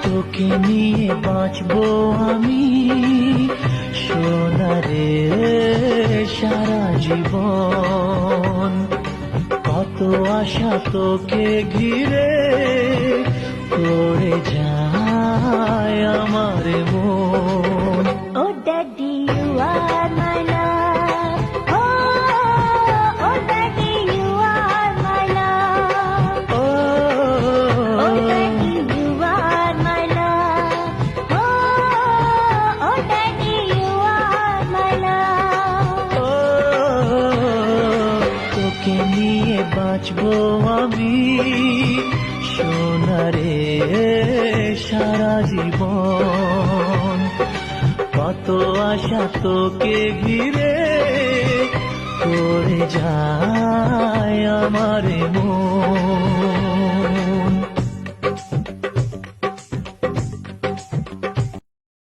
তোকে নিয়ে বাঁচবো আমি সোনারে সারা জীবন। কত আশা তোকে ঘিরে করে যায় আমার মন। Oh daddy, you are my love. Oh daddy, you are my love. Oh daddy, you are my love. Oh daddy, you are my love. তোকে নিয়ে বাঁচবো আমি সোনারে সারা জীবন। কত আশা তোকে ঘিরে করে যায় আমার মন।